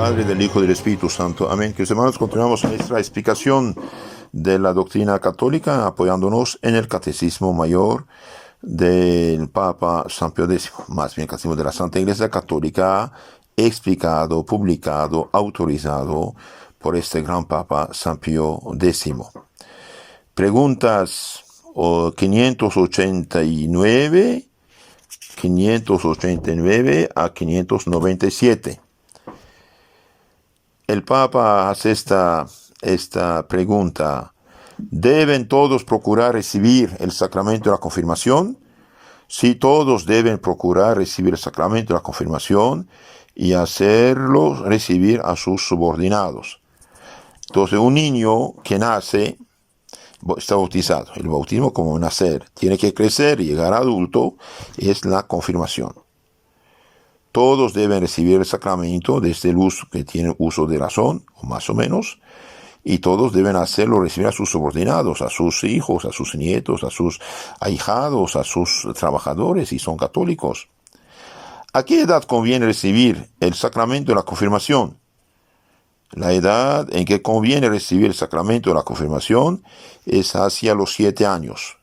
Padre, del Hijo y del Espíritu Santo. Amén. Queridos hermanos, continuamos nuestra explicación de la doctrina católica, apoyándonos en el Catecismo Mayor del Papa San Pío X, más bien Catecismo de la Santa Iglesia Católica, explicado, publicado, autorizado por este gran Papa San Pío X. Preguntas 589 a 597. El Papa hace esta pregunta: ¿deben todos procurar recibir el sacramento de la confirmación? Sí, todos deben procurar recibir el sacramento de la confirmación y hacerlo recibir a sus subordinados. Entonces, un niño que nace está bautizado. El bautismo, como nacer, tiene que crecer y llegar a adulto, es la confirmación. Todos deben recibir el sacramento desde el uso que tienen uso de razón, o más o menos, y todos deben hacerlo recibir a sus subordinados, a sus hijos, a sus nietos, a sus ahijados, a sus trabajadores, si son católicos. ¿A qué edad conviene recibir el sacramento de la confirmación? La edad en que conviene recibir el sacramento de la confirmación es hacia los 7 años,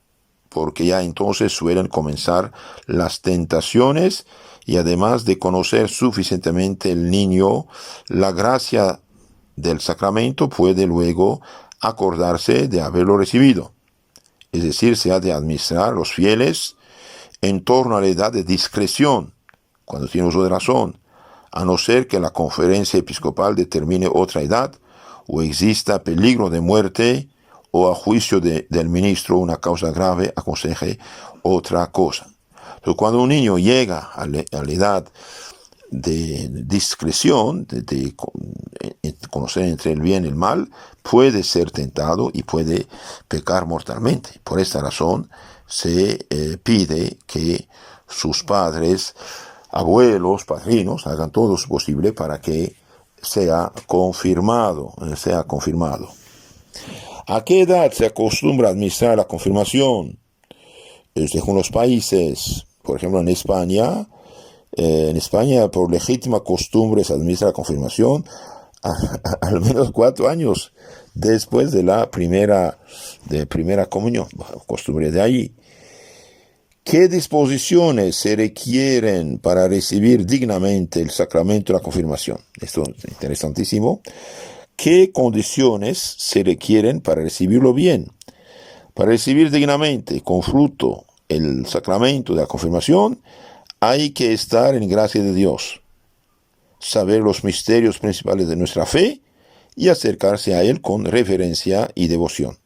porque ya entonces suelen comenzar las tentaciones y además de conocer suficientemente el niño la gracia del sacramento, puede luego acordarse de haberlo recibido. Es decir, se ha de administrar los fieles en torno a la edad de discreción, cuando tiene uso de razón, a no ser que la conferencia episcopal determine otra edad, o exista peligro de muerte, o a juicio del ministro una causa grave aconseje otra cosa. Pero cuando un niño llega a la edad de discreción, de conocer entre el bien y el mal, puede ser tentado y puede pecar mortalmente. Por esta razón se pide que sus padres, abuelos, padrinos, hagan todo lo posible para que sea confirmado. ¿A qué edad se acostumbra a administrar la confirmación? Según los países, por ejemplo en España, por legítima costumbre se administra la confirmación al menos 4 años después de la primera comunión, costumbre de allí. ¿Qué disposiciones se requieren para recibir dignamente el sacramento de la confirmación? Esto es interesantísimo. ¿Qué condiciones se requieren para recibirlo bien? Para recibir dignamente, con fruto, el sacramento de la confirmación, hay que estar en gracia de Dios, saber los misterios principales de nuestra fe y acercarse a Él con reverencia y devoción.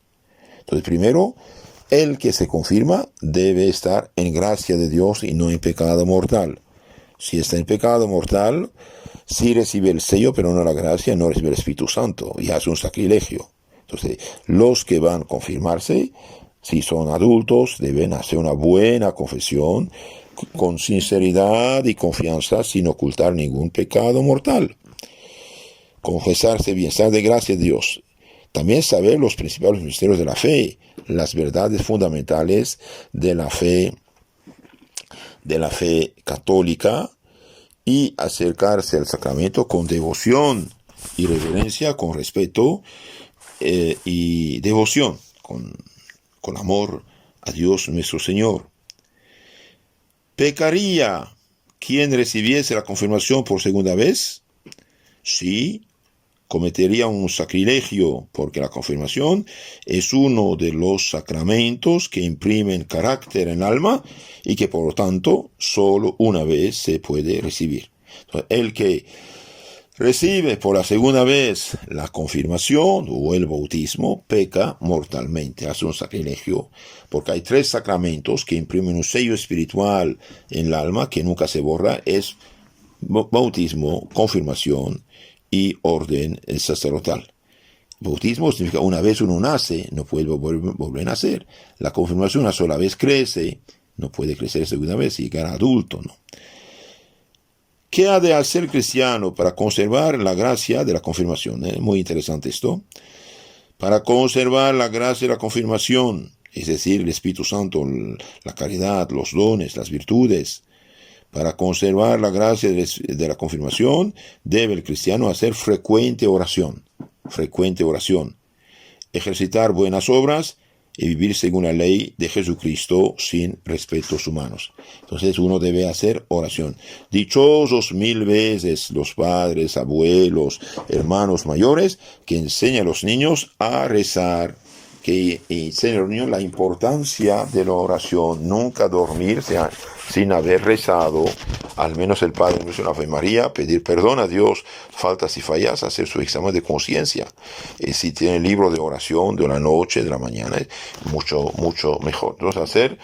Entonces, primero, el que se confirma debe estar en gracia de Dios y no en pecado mortal. Si está en pecado mortal, sí recibe el sello, pero no la gracia, no recibe el Espíritu Santo, y hace un sacrilegio. Entonces, los que van a confirmarse, si son adultos, deben hacer una buena confesión, con sinceridad y confianza, sin ocultar ningún pecado mortal. Confesarse bien, estar de gracia de Dios. También saber los principales misterios de la fe, las verdades fundamentales de la fe católica, y acercarse al sacramento con devoción y reverencia, con respeto y devoción, con amor a Dios nuestro Señor. ¿Pecaría quien recibiese la confirmación por segunda vez? Sí, cometería un sacrilegio, porque la confirmación es uno de los sacramentos que imprimen carácter en alma y que por lo tanto solo una vez se puede recibir. Entonces, el que recibe por la segunda vez la confirmación o el bautismo peca mortalmente, hace un sacrilegio, porque hay 3 sacramentos que imprimen un sello espiritual en el alma que nunca se borra: es bautismo, confirmación y orden sacerdotal. Bautismo significa una vez uno nace, no puede volver a nacer. La confirmación una sola vez crece, no puede crecer segunda vez y llegar a adulto, ¿no? ¿Qué ha de hacer el cristiano para conservar la gracia de la confirmación? Muy interesante esto. Para conservar la gracia de la confirmación, es decir, el Espíritu Santo, la caridad, los dones, las virtudes, Para conservar la gracia de la confirmación, debe el cristiano hacer frecuente oración, ejercitar buenas obras y vivir según la ley de Jesucristo sin respetos humanos. Entonces uno debe hacer oración. Dichosos 1000 veces los padres, abuelos, hermanos mayores que enseñan a los niños a rezar, que enseñan a los niños la importancia de la oración, nunca dormirse sin haber rezado, al menos el Padre Nuestro, la Ave María, pedir perdón a Dios, faltas y fallas, hacer su examen de conciencia. Si tiene libro de oración de la noche, de la mañana, es mucho mejor. Entonces hacer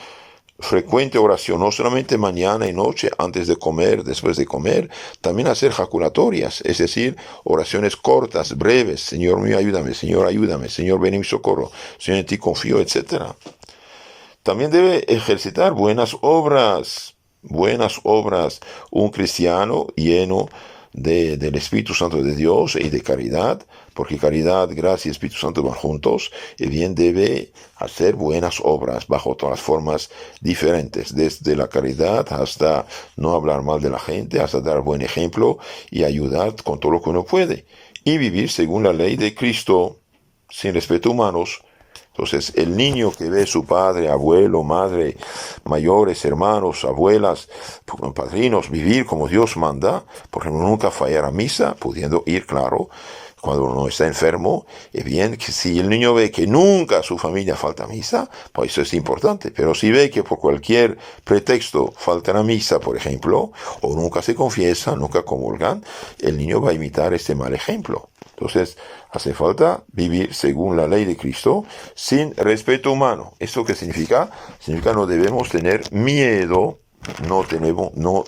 frecuente oración, no solamente mañana y noche, antes de comer, después de comer, también hacer jaculatorias, es decir, oraciones cortas, breves, Señor mío, ayúdame, Señor, ven en mi socorro, Señor, en ti confío, etc. También debe ejercitar buenas obras. Un cristiano lleno del Espíritu Santo de Dios y de caridad, porque caridad, gracia y Espíritu Santo van juntos, y bien debe hacer buenas obras bajo todas las formas diferentes, desde la caridad hasta no hablar mal de la gente, hasta dar buen ejemplo y ayudar con todo lo que uno puede, y vivir según la ley de Cristo, sin respeto a humanos. Entonces, el niño que ve a su padre, abuelo, madre, mayores, hermanos, abuelas, padrinos, vivir como Dios manda, por ejemplo, nunca fallar a misa, pudiendo ir, claro, cuando uno está enfermo, es bien que si el niño ve que nunca su familia falta a misa, pues eso es importante. Pero si ve que por cualquier pretexto faltan a misa, por ejemplo, o nunca se confiesan, nunca comulgan, el niño va a imitar este mal ejemplo. Entonces, hace falta vivir según la ley de Cristo, sin respeto humano. ¿Esto qué significa? Significa no debemos tener miedo, no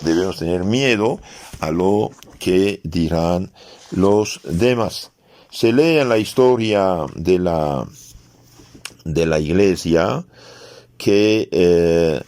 debemos tener miedo a lo que dirán los demás. Se lee en la historia de la iglesia que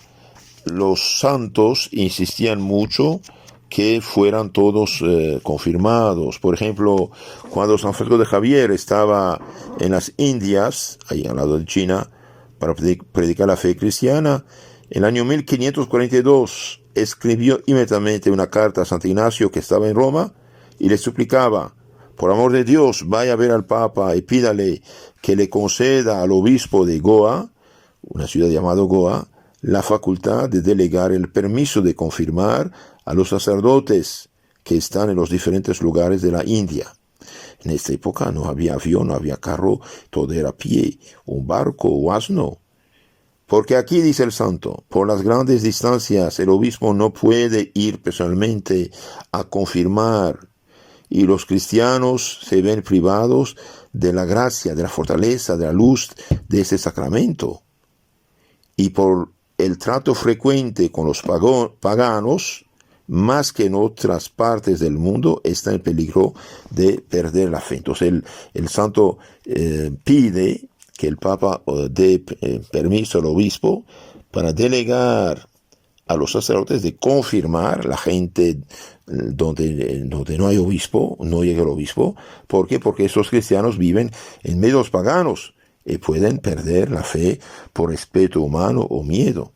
los santos insistían mucho que fueran todos confirmados. Por ejemplo, cuando San Francisco de Javier estaba en las Indias, ahí al lado de China, para predicar la fe cristiana, en el año 1542 escribió inmediatamente una carta a Santo Ignacio, que estaba en Roma, y le suplicaba: por amor de Dios, vaya a ver al Papa y pídale que le conceda al obispo de Goa, una ciudad llamada Goa, la facultad de delegar el permiso de confirmar a los sacerdotes que están en los diferentes lugares de la India. En esta época no había avión, no había carro, todo era a pie, un barco o asno. Porque aquí, dice el santo, por las grandes distancias el obispo no puede ir personalmente a confirmar, y los cristianos se ven privados de la gracia, de la fortaleza, de la luz de este sacramento. Y por el trato frecuente con los paganos, más que en otras partes del mundo, está en peligro de perder la fe. Entonces el santo pide que el Papa dé permiso al obispo para delegar a los sacerdotes de confirmar la gente donde no hay obispo, no llega el obispo. ¿Por qué? Porque estos cristianos viven en medios paganos y pueden perder la fe por respeto humano o miedo.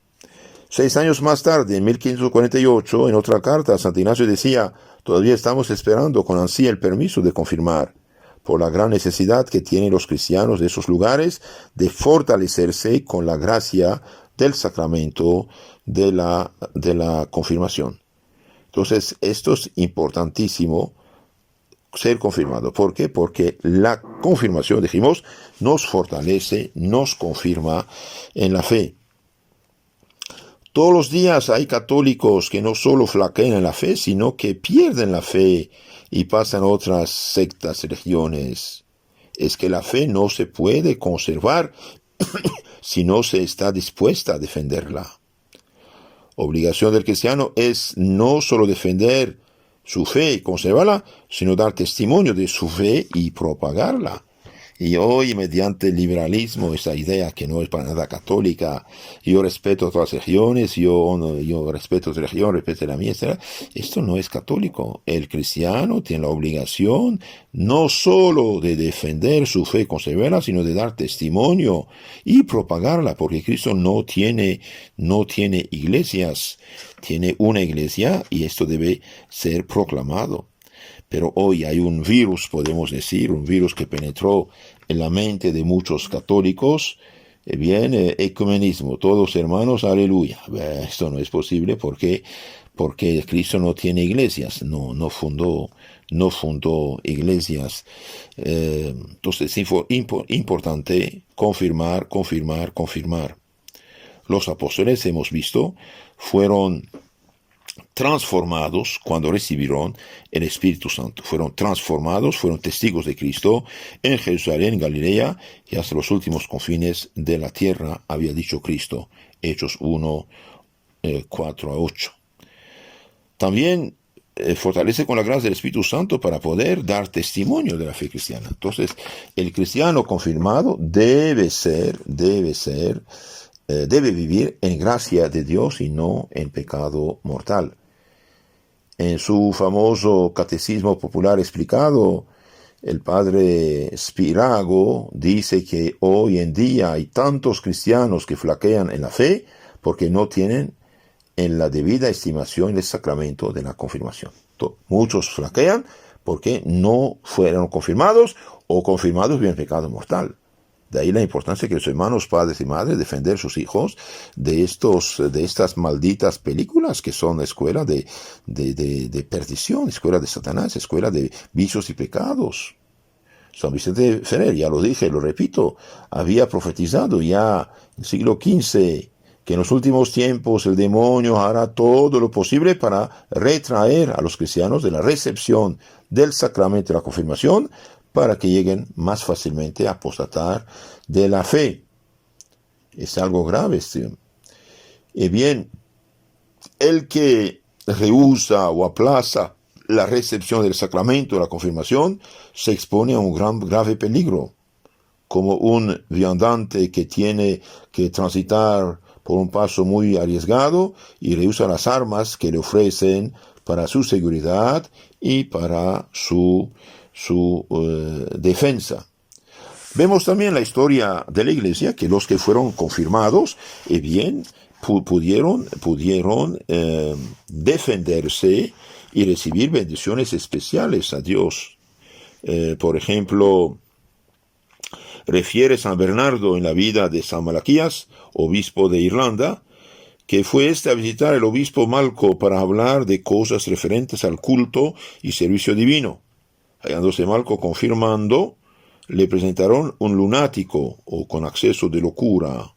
6 años más tarde, en 1548, en otra carta, Santo Ignacio decía: todavía estamos esperando con ansia el permiso de confirmar, por la gran necesidad que tienen los cristianos de esos lugares de fortalecerse con la gracia del sacramento de la confirmación. Entonces, esto es importantísimo, ser confirmado. ¿Por qué? Porque la confirmación, dijimos, nos fortalece, nos confirma en la fe. Todos los días hay católicos que no solo flaquean en la fe, sino que pierden la fe y pasan a otras sectas, religiones. Es que la fe no se puede conservar si no se está dispuesta a defenderla. Obligación del cristiano es no solo defender su fe y conservarla, sino dar testimonio de su fe y propagarla. Y hoy, mediante el liberalismo, esa idea que no es para nada católica, yo respeto todas las religiones, yo respeto tu religión, respeto la mía, etc. Esto no es católico. El cristiano tiene la obligación no solo de defender su fe con severa, sino de dar testimonio y propagarla, porque Cristo no tiene iglesias, tiene una iglesia y esto debe ser proclamado. Pero hoy hay un virus, podemos decir, un virus que penetró en la mente de muchos católicos. Ecumenismo, todos hermanos, aleluya. Esto no es posible porque Cristo no tiene iglesias, no fundó iglesias. Entonces es importante confirmar. Los apóstoles, hemos visto, fueron transformados cuando recibieron el Espíritu Santo. Fueron transformados, fueron testigos de Cristo en Jerusalén, Galilea y hasta los últimos confines de la tierra, había dicho Cristo. Hechos 1, 4-8. También fortalece con la gracia del Espíritu Santo para poder dar testimonio de la fe cristiana. Entonces, el cristiano confirmado debe vivir en gracia de Dios y no en pecado mortal. En su famoso catecismo popular explicado, el padre Spirago dice que hoy en día hay tantos cristianos que flaquean en la fe porque no tienen en la debida estimación el sacramento de la confirmación. Muchos flaquean porque no fueron confirmados o confirmados bien pecado mortal. De ahí la importancia que los hermanos, padres y madres, defender sus hijos de estas malditas películas que son escuela de perdición, escuela de Satanás, escuela de vicios y pecados. San Vicente Ferrer, ya lo dije, lo repito, había profetizado ya en el siglo XV que en los últimos tiempos el demonio hará todo lo posible para retraer a los cristianos de la recepción del sacramento de la confirmación, para que lleguen más fácilmente a apostatar de la fe. Es algo grave, Y bien, el que rehúsa o aplaza la recepción del sacramento de la confirmación se expone a un grave peligro, como un viandante que tiene que transitar por un paso muy arriesgado y rehúsa las armas que le ofrecen para su seguridad y para su defensa. Vemos también la historia de la iglesia, que los que fueron confirmados, pudieron defenderse y recibir bendiciones especiales a Dios. Por ejemplo, refiere San Bernardo en la vida de San Malaquías, obispo de Irlanda, que fue a visitar el obispo Malco para hablar de cosas referentes al culto y servicio divino. Hallándose Malco confirmando, le presentaron un lunático o con acceso de locura,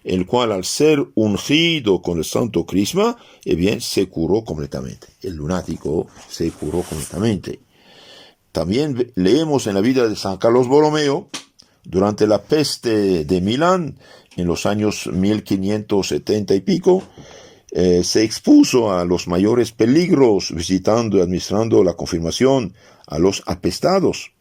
el cual al ser ungido con el santo crisma, se curó completamente. El lunático se curó completamente. También leemos en la vida de San Carlos Borromeo, durante la peste de Milán, en los años 1570 y pico, se expuso a los mayores peligros visitando y administrando la confirmación a los apestados.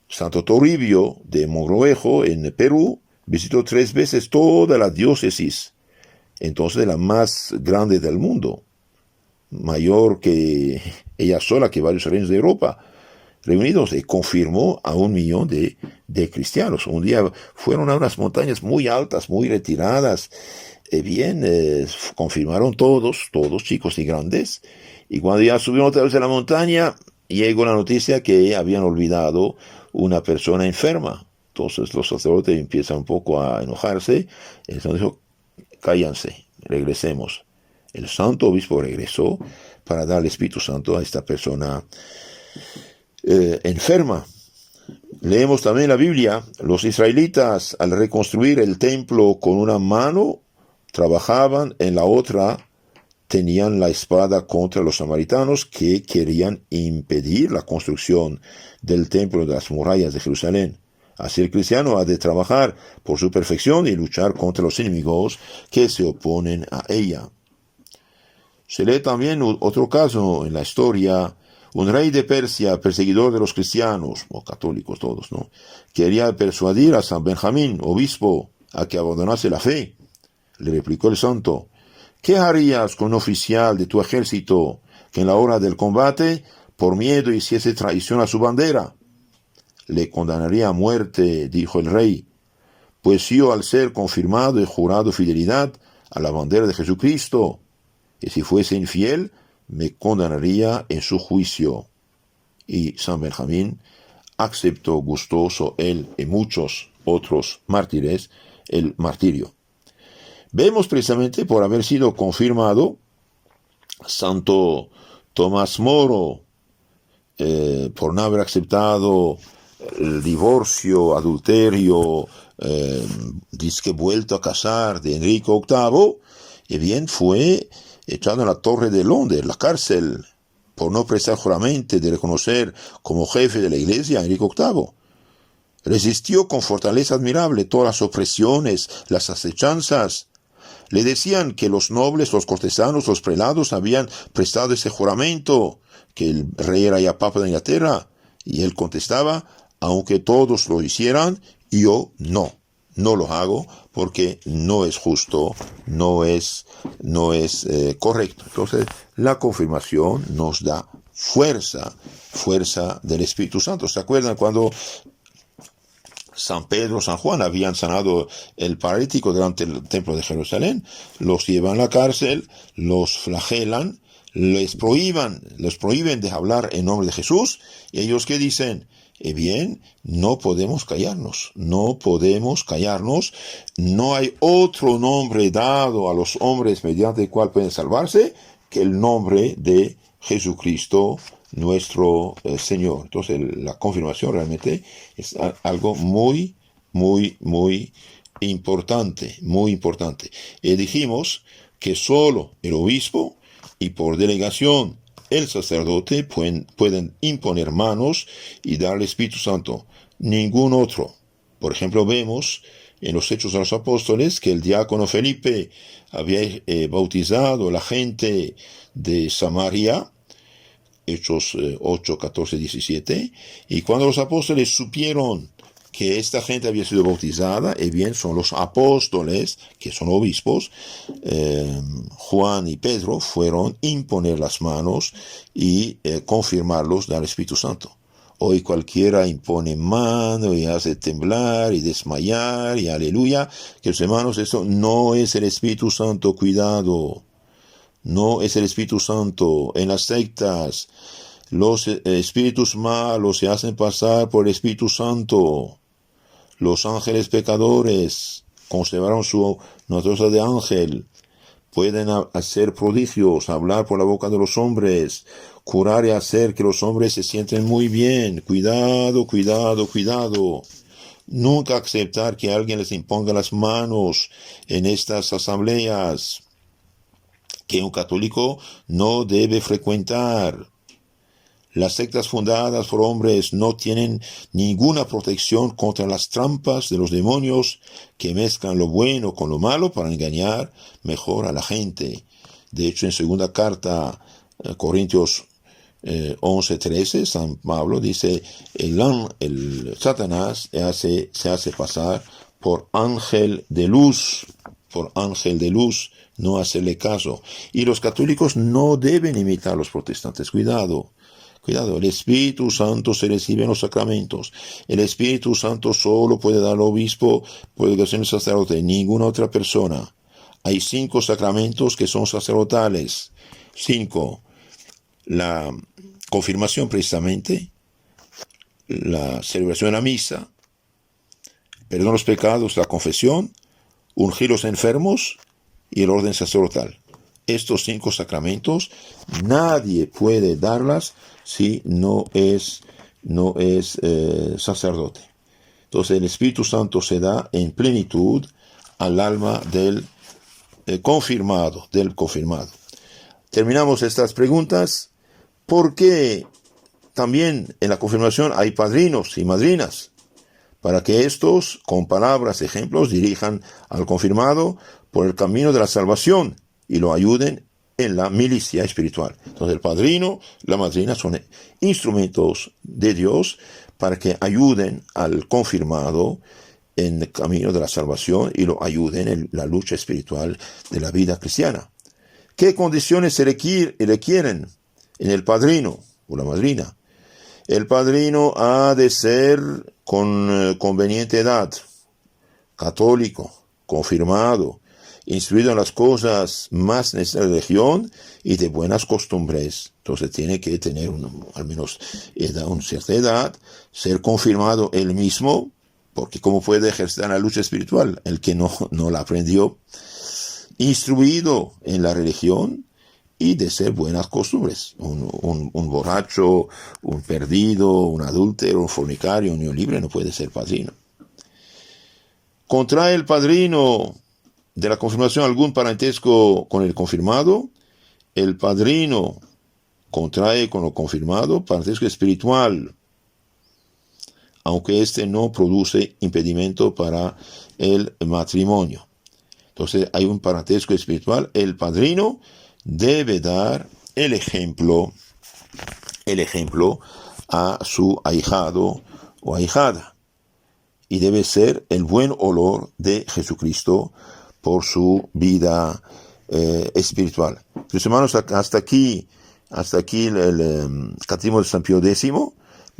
Santo Toribio de Mogrovejo, en Perú, visitó 3 veces toda la diócesis, entonces la más grande del mundo, mayor que ella sola, que varios reinos de Europa reunidos, y confirmó a 1 millón de cristianos. Un día fueron a unas montañas muy altas, muy retiradas, confirmaron todos, chicos y grandes, y cuando ya subieron otra vez a la montaña, llegó la noticia que habían olvidado una persona enferma. Entonces los sacerdotes empiezan un poco a enojarse. El Señor dijo: cállense, regresemos. El santo obispo regresó para dar el Espíritu Santo a esta persona enferma. Leemos también en la Biblia: los israelitas, al reconstruir el templo con una mano, trabajaban, en la otra tenían la espada contra los samaritanos que querían impedir la construcción del templo de las murallas de Jerusalén. Así el cristiano ha de trabajar por su perfección y luchar contra los enemigos que se oponen a ella. Se lee también otro caso en la historia, Un rey de Persia, perseguidor de los cristianos, o católicos todos, ¿no?, quería persuadir a San Benjamín, obispo, a que abandonase la fe. Le replicó el santo: ¿qué harías con un oficial de tu ejército que en la hora del combate, por miedo, hiciese traición a su bandera? Le condenaría a muerte, dijo el rey, pues yo, al ser confirmado, he jurado fidelidad a la bandera de Jesucristo, y si fuese infiel, me condenaría en su juicio. Y San Benjamín aceptó gustoso, él y muchos otros mártires, el martirio. Vemos precisamente, por haber sido confirmado, Santo Tomás Moro, por no haber aceptado el divorcio, adulterio, disque vuelto a casar de Enrique VIII, y bien fue echado en la Torre de Londres, la cárcel, por no prestar juramento de reconocer como jefe de la iglesia a Enrique VIII. Resistió con fortaleza admirable todas las opresiones, las acechanzas. Le decían que los nobles, los cortesanos, los prelados habían prestado ese juramento, que el rey era ya papa de Inglaterra, y él contestaba: aunque todos lo hicieran, yo no lo hago, porque no es justo, no es correcto. Entonces, la confirmación nos da fuerza del Espíritu Santo. ¿Se acuerdan cuando San Pedro, San Juan habían sanado el paralítico delante del templo de Jerusalén? Los llevan a la cárcel, los flagelan, los prohíben de hablar en nombre de Jesús, y ellos ¿qué dicen? Bien, no podemos callarnos, no hay otro nombre dado a los hombres mediante el cual pueden salvarse que el nombre de Jesucristo nuestro Señor. Entonces la confirmación realmente es algo muy importante, Y dijimos que solo el obispo y por delegación el sacerdote pueden imponer manos y dar el Espíritu Santo. Ningún otro. Por ejemplo, vemos en los Hechos de los Apóstoles que el diácono Felipe había bautizado a la gente de Samaria, Hechos 8, 14, 17, y cuando los apóstoles supieron que esta gente había sido bautizada, y bien son los apóstoles, que son obispos, Juan y Pedro, fueron a imponer las manos y confirmarlos del Espíritu Santo. Hoy cualquiera impone mano y hace temblar y desmayar y aleluya, que los hermanos, eso no es el Espíritu Santo, cuidado, no es el Espíritu Santo. En las sectas, los espíritus malos se hacen pasar por el Espíritu Santo. Los ángeles pecadores conservaron su naturaleza de ángel, pueden hacer prodigios, hablar por la boca de los hombres, curar y hacer que los hombres se sienten muy bien. Cuidado. Nunca aceptar que alguien les imponga las manos en estas asambleas que un católico no debe frecuentar. Las sectas fundadas por hombres no tienen ninguna protección contra las trampas de los demonios que mezclan lo bueno con lo malo para engañar mejor a la gente. De hecho, en segunda carta Corintios 11:13, San Pablo dice: el Satanás se hace pasar por ángel de luz, no hacerle caso. Y los católicos no deben imitar a los protestantes. Cuidado, el Espíritu Santo se recibe en los sacramentos. El Espíritu Santo solo puede dar al obispo, puede ser el sacerdote, ninguna otra persona. Hay 5 sacramentos que son sacerdotales. 5. La confirmación, precisamente, la celebración de la misa, perdón de los pecados, la confesión, ungir los enfermos y el orden sacerdotal. Estos 5 sacramentos nadie puede darlas si no es sacerdote. Entonces el Espíritu Santo se da en plenitud al alma del confirmado. Terminamos estas preguntas. ¿Por qué también en la confirmación hay padrinos y madrinas? Para que estos, con palabras, ejemplos, dirijan al confirmado por el camino de la salvación y lo ayuden en la milicia espiritual. Entonces el padrino, la madrina son instrumentos de Dios para que ayuden al confirmado en el camino de la salvación y lo ayuden en la lucha espiritual de la vida cristiana. ¿Qué condiciones se requieren en el padrino o la madrina? El padrino ha de ser con conveniente edad, católico, confirmado, instruido en las cosas más necesarias de la religión y de buenas costumbres. Entonces tiene que tener al menos una cierta edad, ser confirmado él mismo, porque ¿cómo puede ejercer la lucha espiritual? El que no la aprendió. Instruido en la religión y de ser buenas costumbres. Un borracho, un perdido, un adúltero, un fornicario, un unión libre no puede ser padrino. ¿Contrae el padrino de la confirmación algún parentesco con el confirmado? El padrino contrae con lo confirmado parentesco espiritual, aunque este no produce impedimento para el matrimonio. Entonces hay un parentesco espiritual. El padrino debe dar el ejemplo a su ahijado o ahijada, y debe ser el buen olor de Jesucristo por su vida espiritual. Mis hermanos, hasta aquí el Catecismo de San Pío X.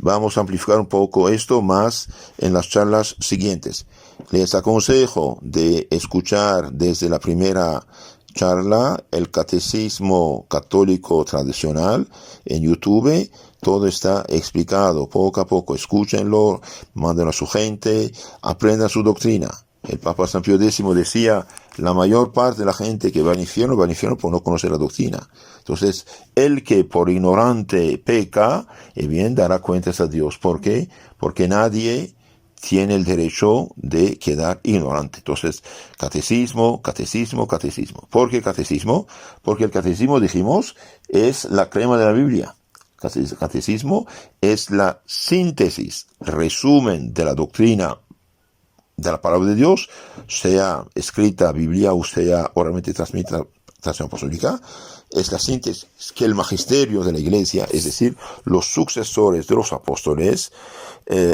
Vamos a amplificar un poco esto más en las charlas siguientes. Les aconsejo de escuchar desde la primera charla el Catecismo Católico Tradicional en YouTube. Todo está explicado poco a poco. Escúchenlo, mándenlo a su gente, aprendan su doctrina. El Papa San Pío X decía: la mayor parte de la gente que va al infierno por no conocer la doctrina. Entonces, el que por ignorante peca, bien dará cuentas a Dios. ¿Por qué? Porque nadie tiene el derecho de quedar ignorante. Entonces, catecismo. ¿Por qué catecismo? Porque el catecismo, dijimos, es la crema de la Biblia. Catecismo es la síntesis, resumen de la doctrina de la palabra de Dios, sea escrita Biblia o sea oralmente transmitida tradición apostólica. Es la síntesis que el magisterio de la Iglesia, es decir, los sucesores de los apóstoles,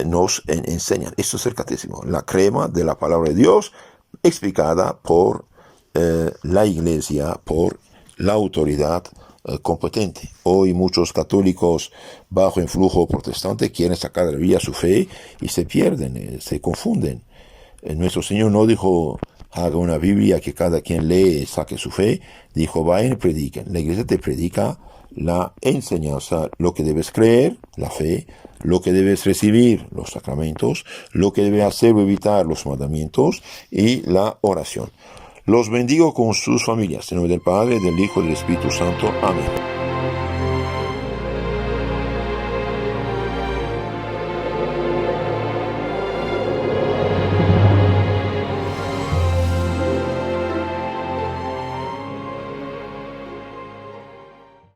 nos enseñan. Esto es el catecismo, la crema de la palabra de Dios explicada por la Iglesia, por la autoridad competente. Hoy muchos católicos bajo influjo protestante quieren sacar de la Biblia su fe y se pierden, se confunden. Nuestro Señor no dijo: haga una Biblia que cada quien lee saque su fe. Dijo: vayan y prediquen. La Iglesia te predica la enseñanza, lo que debes creer, la fe, lo que debes recibir, los sacramentos, lo que debes hacer o evitar, los mandamientos, y la oración. Los bendigo con sus familias. En nombre del Padre, del Hijo y del Espíritu Santo. Amén.